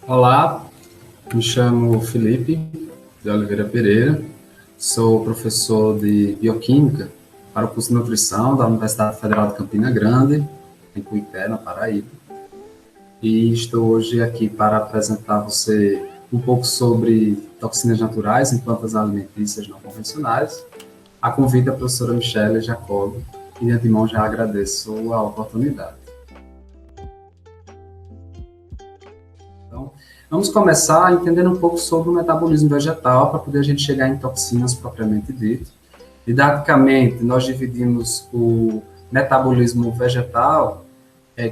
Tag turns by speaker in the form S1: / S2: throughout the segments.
S1: Olá, me chamo Felipe de Oliveira Pereira, sou professor de Bioquímica para o curso de Nutrição da Universidade Federal de Campina Grande, em Cuité, na Paraíba, e estou hoje aqui para apresentar a você um pouco sobre toxinas naturais em plantas alimentícias não convencionais, a convite da professora Michele Jacob, e de antemão já agradeço a oportunidade. Então, vamos começar entendendo um pouco sobre o metabolismo vegetal para poder a gente chegar em toxinas propriamente dito. Didaticamente, nós dividimos o metabolismo vegetal,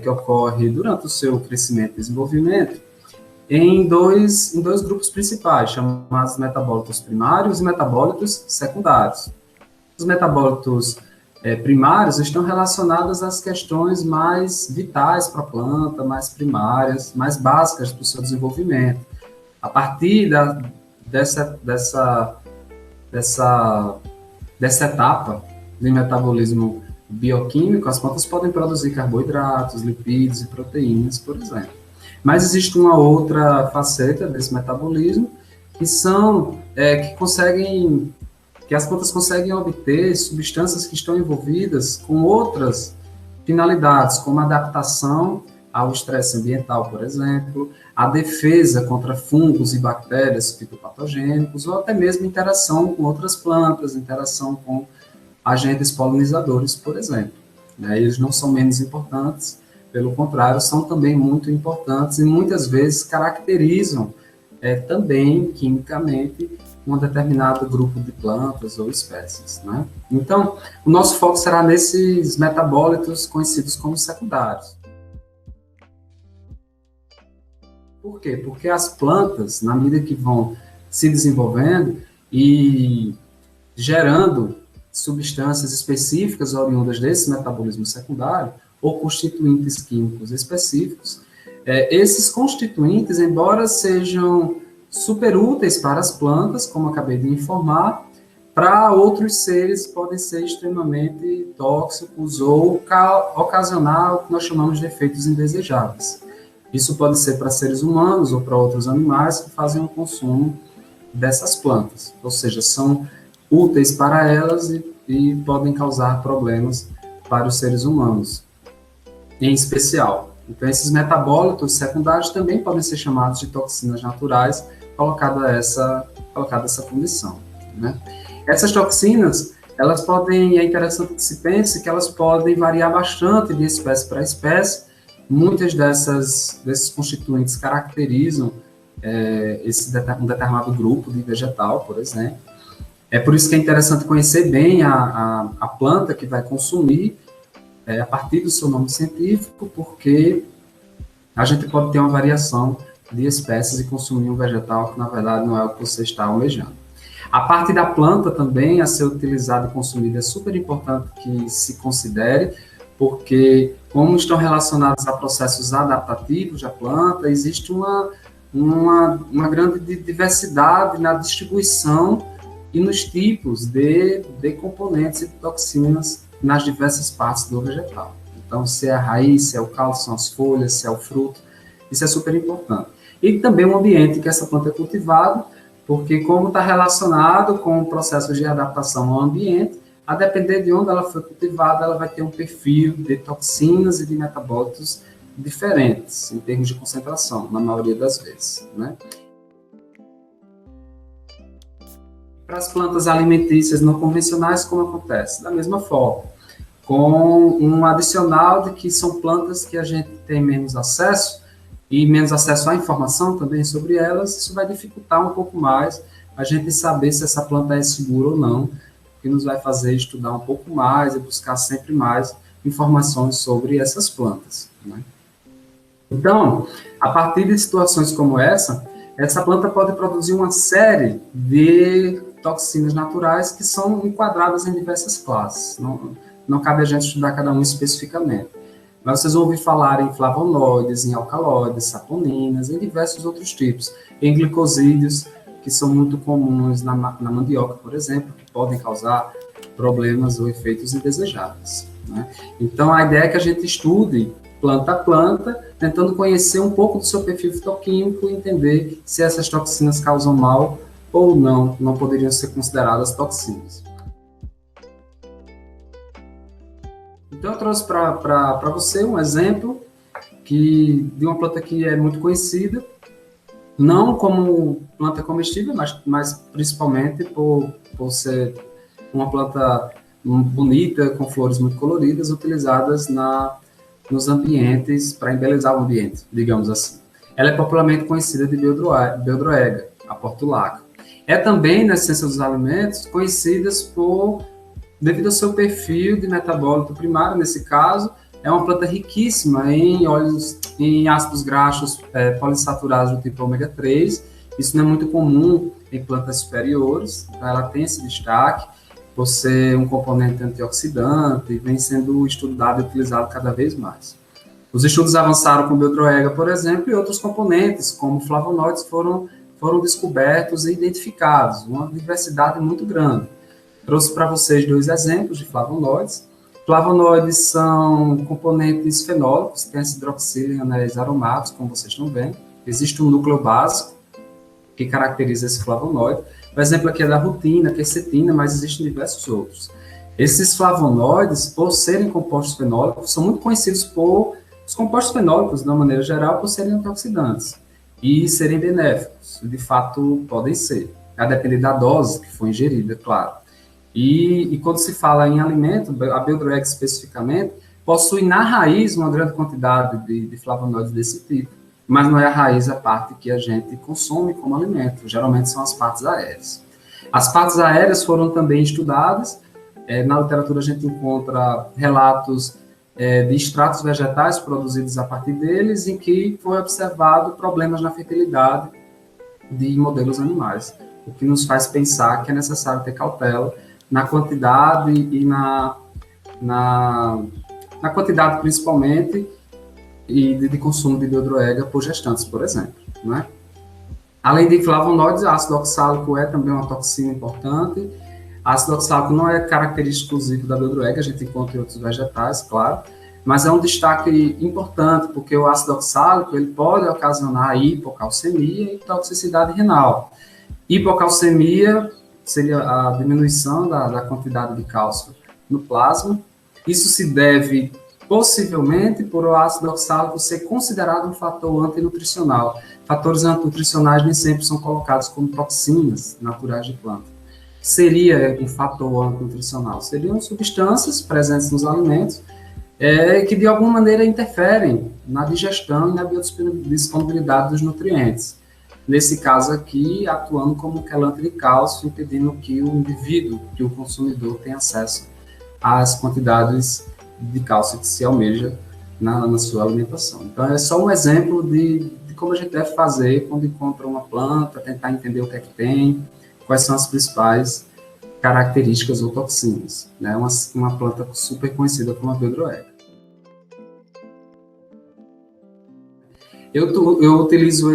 S1: que ocorre durante o seu crescimento e desenvolvimento, em dois grupos principais, chamados metabólitos primários e metabólitos secundários. Os metabólitos primários estão relacionados às questões mais vitais para a planta, mais primárias, mais básicas para o seu desenvolvimento. A partir dessa etapa de metabolismo bioquímico, as plantas podem produzir carboidratos, lipídios e proteínas, por exemplo. Mas existe uma outra faceta desse metabolismo, que as plantas conseguem obter substâncias que estão envolvidas com outras finalidades, como a adaptação ao estresse ambiental, por exemplo, a defesa contra fungos e bactérias fitopatogênicos, ou até mesmo interação com outras plantas, interação com agentes polinizadores, por exemplo. Eles não são menos importantes, pelo contrário, são também muito importantes e muitas vezes caracterizam também, quimicamente, um determinado grupo de plantas ou espécies, né? Então, o nosso foco será nesses metabólitos conhecidos como secundários. Por quê? Porque as plantas, na medida que vão se desenvolvendo e gerando substâncias específicas oriundas desse metabolismo secundário, ou constituintes químicos específicos, esses constituintes, embora sejam super úteis para as plantas, como acabei de informar, para outros seres podem ser extremamente tóxicos ou ocasionar o que nós chamamos de efeitos indesejáveis. Isso pode ser para seres humanos ou para outros animais que fazem o consumo dessas plantas, ou seja, são úteis para elas e podem causar problemas para os seres humanos, em especial. Então, esses metabólitos secundários também podem ser chamados de toxinas naturais, colocada essa condição, né? Essas toxinas, é interessante que se pense que elas podem variar bastante de espécie para espécie. Muitas desses constituintes caracterizam um determinado grupo de vegetal, por exemplo. É por isso que é interessante conhecer bem a planta que vai consumir, a partir do seu nome científico, porque a gente pode ter uma variação de espécies e consumir um vegetal que, na verdade, não é o que você está almejando. A parte da planta também, a ser utilizada e consumida, é super importante que se considere, porque, como estão relacionados a processos adaptativos da planta, existe uma grande diversidade na distribuição e nos tipos de componentes e de toxinas nas diversas partes do vegetal. Então, se é a raiz, se é o caule, são as folhas, se é o fruto, isso é super importante. E também o ambiente que essa planta é cultivada, porque como está relacionado com o processo de adaptação ao ambiente, a depender de onde ela foi cultivada, ela vai ter um perfil de toxinas e de metabólitos diferentes, em termos de concentração, na maioria das vezes, né? Para as plantas alimentícias não convencionais, como acontece? Da mesma forma, com um adicional de que são plantas que a gente tem menos acesso, e menos acesso à informação também sobre elas, isso vai dificultar um pouco mais a gente saber se essa planta é segura ou não, que nos vai fazer estudar um pouco mais e buscar sempre mais informações sobre essas plantas, né? Então, a partir de situações como essa planta pode produzir uma série de toxinas naturais que são enquadradas em diversas classes. Não cabe a gente estudar cada um especificamente. Mas vocês vão ouvir falar em flavonoides, em alcaloides, saponinas, em diversos outros tipos. Em glicosídeos, que são muito comuns na mandioca, por exemplo, que podem causar problemas ou efeitos indesejáveis, né? Então, a ideia é que a gente estude planta a planta, tentando conhecer um pouco do seu perfil fitoquímico e entender se essas toxinas causam mal ou não poderiam ser consideradas toxinas. Então, eu trouxe para você um exemplo de uma planta que é muito conhecida, não como planta comestível, mas principalmente por ser uma planta bonita, com flores muito coloridas, utilizadas nos ambientes, para embelezar o ambiente, digamos assim. Ela é popularmente conhecida de Beldroega, a portulaca. É também, na ciência dos alimentos, conhecida devido ao seu perfil de metabólito primário, nesse caso, é uma planta riquíssima em ácidos graxos poliinsaturados do tipo ômega 3. Isso não é muito comum em plantas superiores, então ela tem esse destaque por ser um componente antioxidante e vem sendo estudado e utilizado cada vez mais. Os estudos avançaram com Beldroega, por exemplo, e outros componentes, como flavonoides, foram descobertos e identificados, uma diversidade muito grande. Trouxe para vocês 2 exemplos de flavonoides. Flavonoides são componentes fenólicos, tem essa hidroxila em anéis aromáticos, como vocês estão vendo. Existe um núcleo básico que caracteriza esse flavonoide. O exemplo aqui é da rutina, quercetina, mas existem diversos outros. Esses flavonoides, por serem compostos fenólicos, são muito conhecidos os compostos fenólicos, de uma maneira geral, por serem antioxidantes e serem benéficos. De fato, podem ser, a depender da dose que for ingerida, claro. E quando se fala em alimento, a Beldroega especificamente, possui na raiz uma grande quantidade de flavonoides desse tipo, mas não é a raiz a parte que a gente consome como alimento, geralmente são as partes aéreas. As partes aéreas foram também estudadas, na literatura a gente encontra relatos de extratos vegetais produzidos a partir deles, em que foi observado problemas na fertilidade de modelos animais, o que nos faz pensar que é necessário ter cautela na quantidade e na quantidade principalmente e de consumo de Beldroega por gestantes, por exemplo, né? Além de flavonoides, ácido oxálico é também uma toxina importante. Ácido oxálico não é característico exclusivo da Beldroega, a gente encontra em outros vegetais, claro, mas é um destaque importante, porque o ácido oxálico ele pode ocasionar hipocalcemia e toxicidade renal. Hipocalcemia seria a diminuição da quantidade de cálcio no plasma. Isso se deve, possivelmente, por o ácido oxálico ser considerado um fator antinutricional. Fatores antinutricionais nem sempre são colocados como toxinas naturais de planta. Seria um fator antinutricional? Seriam substâncias presentes nos alimentos que, de alguma maneira, interferem na digestão e na biodisponibilidade dos nutrientes. Nesse caso aqui, atuando como quelante de cálcio, impedindo que o indivíduo, que o consumidor, tenha acesso às quantidades de cálcio que se almeja na sua alimentação. Então, é só um exemplo de como a gente deve fazer quando encontra uma planta, tentar entender o que é que tem, quais são as principais características ou toxinas. Né? Uma planta super conhecida como a Beldroega. Eu utilizo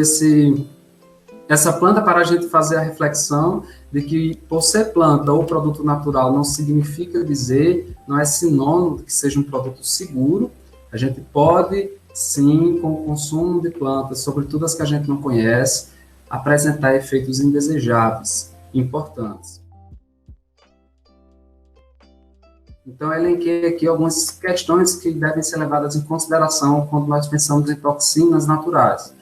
S1: essa planta para a gente fazer a reflexão de que, por ser planta ou produto natural, não significa dizer, não é sinônimo de que seja um produto seguro. A gente pode, sim, com o consumo de plantas, sobretudo as que a gente não conhece, apresentar efeitos indesejáveis, importantes. Então, eu elenquei aqui algumas questões que devem ser levadas em consideração quando nós pensamos em toxinas naturais,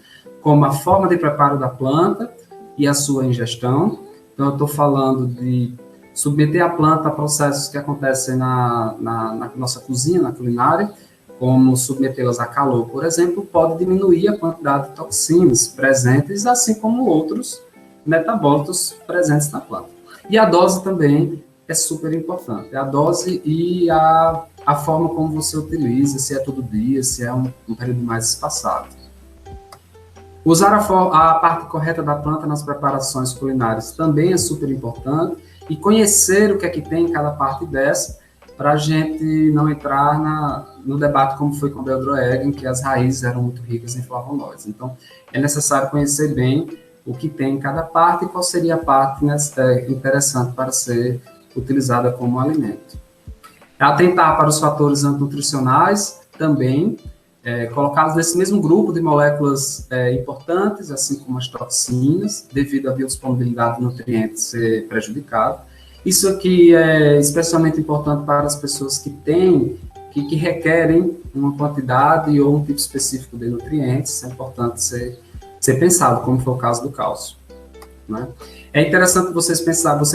S1: como a forma de preparo da planta e a sua ingestão. Então, eu estou falando de submeter a planta a processos que acontecem na nossa cozinha, na culinária, como submetê-las a calor, por exemplo, pode diminuir a quantidade de toxinas presentes, assim como outros metabólitos presentes na planta. E a dose também é super importante. A dose e a forma como você utiliza, se é todo dia, se é um período mais espaçado. Usar a parte correta da planta nas preparações culinárias também é super importante, e conhecer o que é que tem em cada parte dessa, para a gente não entrar no debate como foi com a Beldroega, em que as raízes eram muito ricas em flavonoides. Então, é necessário conhecer bem o que tem em cada parte e qual seria a parte interessante para ser utilizada como alimento. Atentar para os fatores antinutricionais também, colocados nesse mesmo grupo de moléculas importantes, assim como as toxinas, devido à biodisponibilidade de nutrientes ser prejudicada. Isso aqui é especialmente importante para as pessoas que requerem uma quantidade ou um tipo específico de nutrientes. É importante ser pensado, como foi o caso do cálcio, né? É interessante você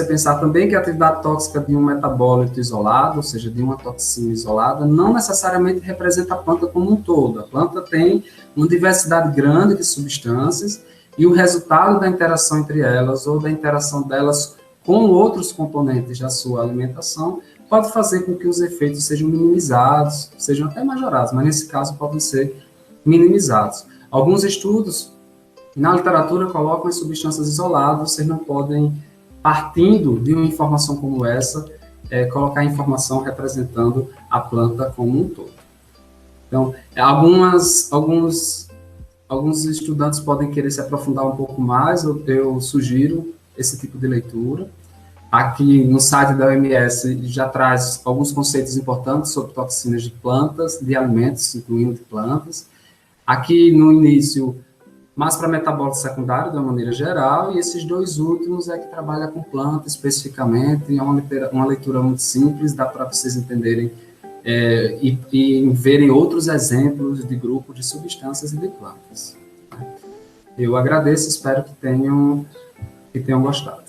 S1: pensar também que a atividade tóxica de um metabólito isolado, ou seja, de uma toxina isolada, não necessariamente representa a planta como um todo. A planta tem uma diversidade grande de substâncias e o resultado da interação entre elas ou da interação delas com outros componentes da sua alimentação pode fazer com que os efeitos sejam minimizados, sejam até majorados, mas nesse caso podem ser minimizados. Alguns estudos na literatura colocam as substâncias isoladas, vocês não podem, partindo de uma informação como essa, colocar informação representando a planta como um todo. Então, alguns estudantes podem querer se aprofundar um pouco mais, eu sugiro esse tipo de leitura. Aqui no site da OMS já traz alguns conceitos importantes sobre toxinas de plantas, de alimentos, incluindo de plantas. Aqui no início, mais para metabólito secundário, de uma maneira geral, e esses dois últimos é que trabalha com planta especificamente, é uma leitura muito simples, dá para vocês entenderem e verem outros exemplos de grupos de substâncias e de plantas. Eu agradeço, espero que tenham gostado.